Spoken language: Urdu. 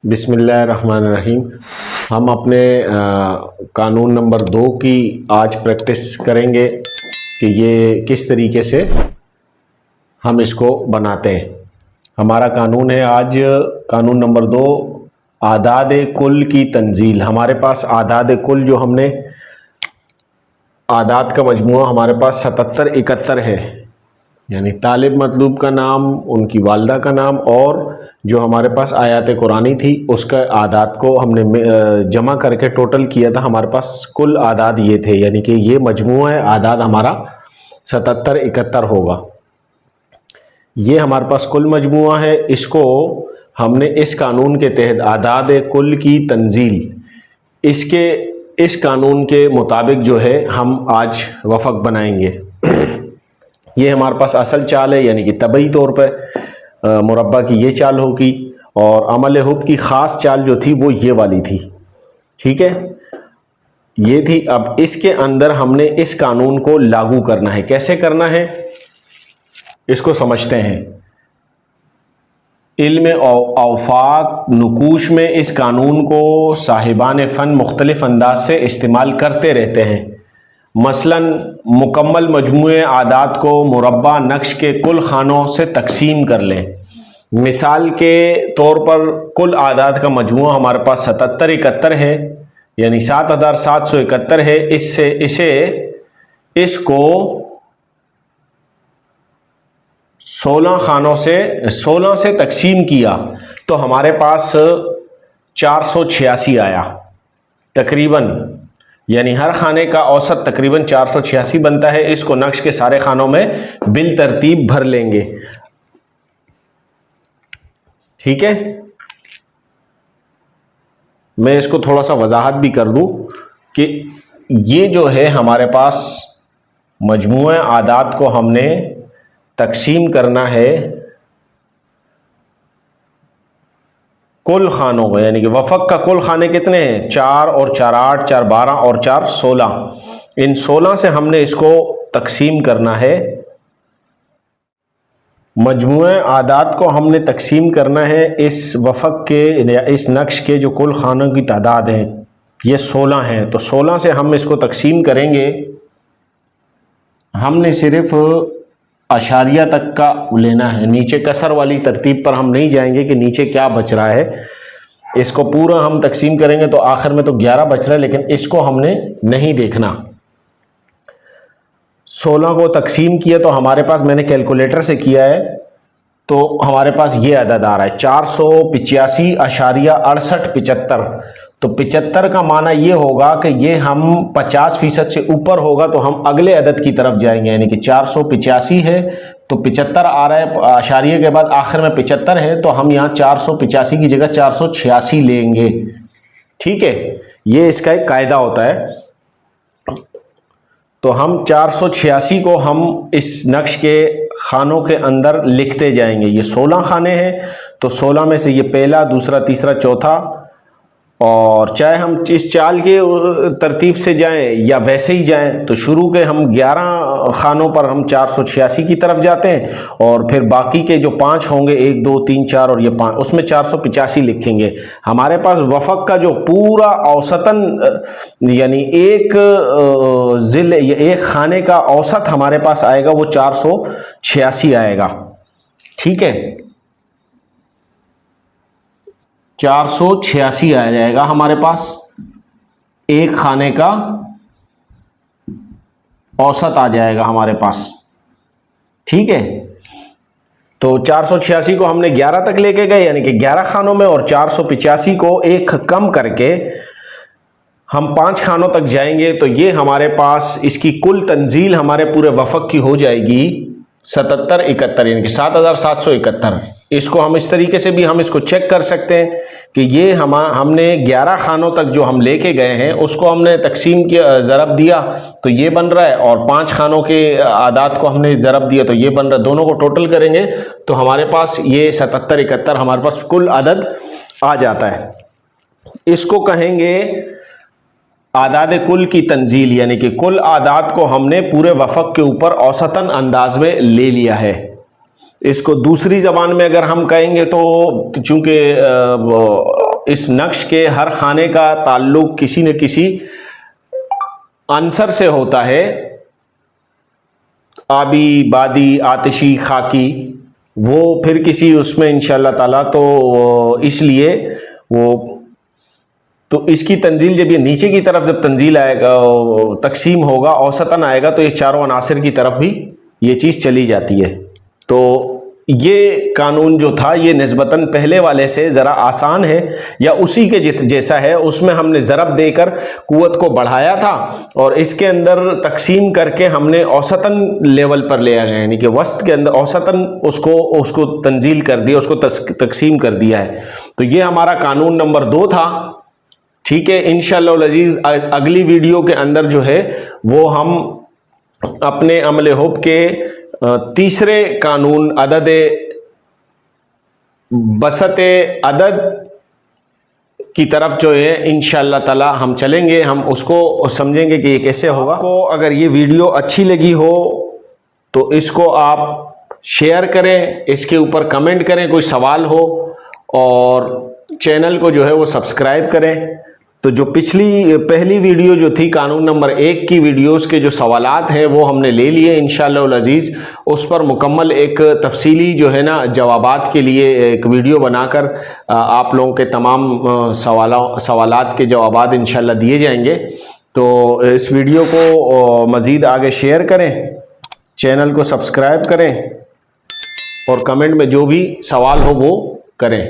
بسم اللہ الرحمن الرحیم۔ ہم اپنے قانون نمبر 2 کی آج پریکٹس کریں گے کہ یہ کس طریقے سے ہم اس کو بناتے ہیں۔ ہمارا قانون ہے آج قانون نمبر 2، اعداد کل کی تنزیل۔ ہمارے پاس اعداد کل جو ہم نے اعداد کا مجموعہ ہمارے پاس 77 71 ہے، یعنی طالب مطلوب کا نام، ان کی والدہ کا نام اور جو ہمارے پاس آیات قرآنی تھی اس کا اعداد کو ہم نے جمع کر کے ٹوٹل کیا تھا۔ ہمارے پاس کل اعداد یہ تھے، یعنی کہ یہ مجموعہ اعداد ہمارا 77 71 ہوگا۔ یہ ہمارے پاس کل مجموعہ ہے، اس کو ہم نے اس قانون کے تحت اعداد کل کی تنزیل، اس قانون کے مطابق جو ہے ہم آج وفق بنائیں گے۔ یہ ہمارے پاس اصل چال ہے، یعنی کہ طبعی طور پہ مربع کی یہ چال ہوگی، اور عمل حب کی خاص چال جو تھی وہ یہ والی تھی، ٹھیک ہے، یہ تھی۔ اب اس کے اندر ہم نے اس قانون کو لاگو کرنا ہے۔ کیسے کرنا ہے اس کو سمجھتے ہیں۔ علم اوفاق نقوش میں اس قانون کو صاحبان فن مختلف انداز سے استعمال کرتے رہتے ہیں۔ مثلاً مکمل مجموعے اعداد کو مربع نقش کے کل خانوں سے تقسیم کر لیں۔ مثال کے طور پر کل اعداد کا مجموعہ ہمارے پاس 77 71 ہے، یعنی 7771 ہے۔ اس کو 16 سے تقسیم کیا تو ہمارے پاس 486 آیا تقریباً، یعنی ہر خانے کا اوسط تقریباً 486 بنتا ہے۔ اس کو نقش کے سارے خانوں میں بالترتیب بھر لیں گے، ٹھیک ہے۔ میں اس کو تھوڑا سا وضاحت بھی کر دوں کہ یہ جو ہے ہمارے پاس مجموعہ اعداد کو ہم نے تقسیم کرنا ہے کل خانوں کو، یعنی کہ وفق کا کل خانے کتنے ہیں؟ 4 اور 4 8 4 12 اور 4 16۔ ان 16 سے ہم نے اس کو تقسیم کرنا ہے۔ مجموعہ اعداد کو ہم نے تقسیم کرنا ہے اس وفق کے یا اس نقش کے جو کل خانوں کی تعداد ہے، یہ 16 ہیں، تو 16 سے ہم اس کو تقسیم کریں گے۔ ہم نے صرف اشاریہ تک کا لینا ہے، نیچے کسر والی ترتیب پر ہم نہیں جائیں گے کہ نیچے کیا بچ رہا ہے۔ اس کو پورا ہم تقسیم کریں گے تو آخر میں تو 11 بچ رہا ہے، لیکن اس کو ہم نے نہیں دیکھنا۔ 16 کو تقسیم کیا تو ہمارے پاس، میں نے کیلکولیٹر سے کیا ہے تو ہمارے پاس یہ عدد آ رہا ہے 485.6875۔ تو 75 کا معنی یہ ہوگا کہ یہ ہم 50% سے اوپر ہوگا تو ہم اگلے عدد کی طرف جائیں گے، یعنی کہ 485 ہے تو 75 آ رہا ہے اشاریہ کے بعد، آخر میں 75 ہے تو ہم یہاں 485 کی جگہ 486 لیں گے، ٹھیک ہے۔ یہ اس کا ایک قاعدہ ہوتا ہے۔ تو ہم 486 کو ہم اس نقش کے خانوں کے اندر لکھتے جائیں گے۔ یہ 16 خانے ہیں تو 16 میں سے یہ پہلا، دوسرا، تیسرا، چوتھا، اور چاہے ہم اس چال کے ترتیب سے جائیں یا ویسے ہی جائیں تو شروع کے ہم 11 خانوں پر ہم 486 کی طرف جاتے ہیں، اور پھر باقی کے جو 5 ہوں گے 1 2 3 4 اور یہ 5، اس میں 485 لکھیں گے۔ ہمارے پاس وفق کا جو پورا اوسطاً، یعنی ایک خانے کا اوسط ہمارے پاس آئے گا وہ 486 آئے گا، ٹھیک ہے۔ 486 آ جائے گا ہمارے پاس، ایک خانے کا اوسط آ جائے گا ہمارے پاس، ٹھیک ہے۔ تو 486 کو ہم نے 11 تک لے کے گئے، یعنی کہ 11 خانوں میں، اور 485 کو ایک کم کر کے ہم 5 خانوں تک جائیں گے تو یہ ہمارے پاس اس کی کل تنزیل ہمارے پورے وفق کی ہو جائے گی 77 71، یعنی کہ 7771۔ اس کو ہم اس طریقے سے بھی ہم اس کو چیک کر سکتے ہیں کہ یہ ہم نے 11 خانوں تک جو ہم لے کے گئے ہیں اس کو ہم نے تقسیم کیا، ضرب دیا تو یہ بن رہا ہے، اور 5 خانوں کے اعداد کو ہم نے ضرب دیا تو یہ بن رہا ہے۔ دونوں کو ٹوٹل کریں گے تو ہمارے پاس یہ 77 71 ہمارے پاس کل عدد آ جاتا ہے۔ اس کو کہیں گے اعداد کل کی تنزیل، یعنی کہ کل اعداد کو ہم نے پورے وفق کے اوپر اوسطاً انداز میں لے لیا ہے۔ اس کو دوسری زبان میں اگر ہم کہیں گے تو چونکہ اس نقش کے ہر خانے کا تعلق کسی نہ کسی عنصر سے ہوتا ہے، آبی، بادی، آتشی، خاکی، وہ پھر کسی اس میں انشاءاللہ تعالیٰ، تو اس لیے تو اس کی تنزیل جب یہ نیچے کی طرف جب تنزیل آئے گا، تقسیم ہوگا، اوسطاً آئے گا، تو یہ چاروں عناصر کی طرف بھی یہ چیز چلی جاتی ہے۔ تو یہ قانون جو تھا یہ نسبتاً پہلے والے سے ذرا آسان ہے، یا اسی کے جیسا ہے۔ اس میں ہم نے ضرب دے کر قوت کو بڑھایا تھا، اور اس کے اندر تقسیم کر کے ہم نے اوسطاً لیول پر لے آئے، یعنی کہ وسط کے اندر اوسطاً اس کو تنزیل کر دیا، اس کو تقسیم کر دیا ہے۔ تو یہ ہمارا قانون نمبر 2 تھا۔ ٹھیک ہے، انشاءاللہ العزیز اگلی ویڈیو کے اندر جو ہے وہ ہم اپنے عمل حب کے تیسرے قانون عدد بسط عدد کی طرف جو ہے انشاءاللہ تعالی ہم چلیں گے، ہم اس کو سمجھیں گے کہ یہ کیسے ہوگا۔ آپ کو اگر یہ ویڈیو اچھی لگی ہو تو اس کو آپ شیئر کریں، اس کے اوپر کمنٹ کریں کوئی سوال ہو، اور چینل کو جو ہے وہ سبسکرائب کریں۔ تو جو پہلی ویڈیو جو تھی قانون نمبر 1 کی ویڈیوز کے جو سوالات ہیں وہ ہم نے لے لیے انشاءاللہ العزیز، اس پر مکمل ایک تفصیلی جو ہے نا جوابات کے لیے ایک ویڈیو بنا کر آپ لوگوں کے تمام سوالات کے جوابات انشاءاللہ دیے جائیں گے۔ تو اس ویڈیو کو مزید آگے شیئر کریں، چینل کو سبسکرائب کریں، اور کمنٹ میں جو بھی سوال ہو وہ کریں۔